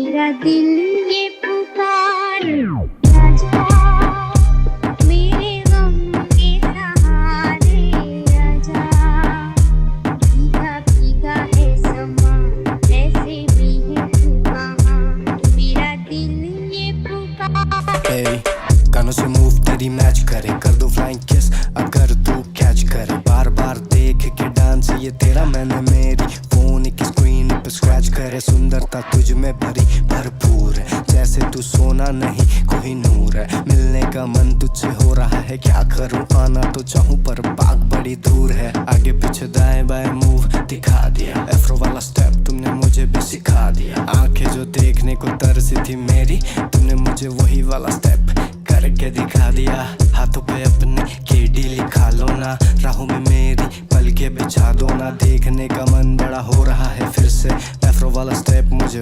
मेरा दिल ये पुकारे, आजा मेरे गम के सहारे, आजा। भीगा भीगा है समा, ऐसे भी है तू कहाँ, मेरा दिल ये पुकारे। कानों से मूव तेरी मैच करे, कर दो फ्लाइंग किस अगर तू कैच करे। बार बार देख के डांस ये तेरा मैंने मेरी फोन की स्क्रीन पे स्क्रैच करे। सुंदरता तुझ में भरी भरपूर है, जैसे तू सोना नहीं कोई नूर है। मिलने का मन तुझसे हो रहा है, क्या करूं आना तो चाहूं पर बाग बड़ी दूर है। आगे पीछे दाएं बाएं मूव दिखा दिया, एफ्रो वाला स्टेप तुमने मुझे भी सिखा दिया। आंखें जो देखने को तरसी थी मेरी, तुमने मुझे वही वाला स्टेप करके दिखा दिया। हाथों पे अपने केडी लिखा लो ना, राहों में मेरी पल के बिछा दो ना। देखने का मन बड़ा हो रहा है फिर से, एफ्रो वाला स्टेप मुझे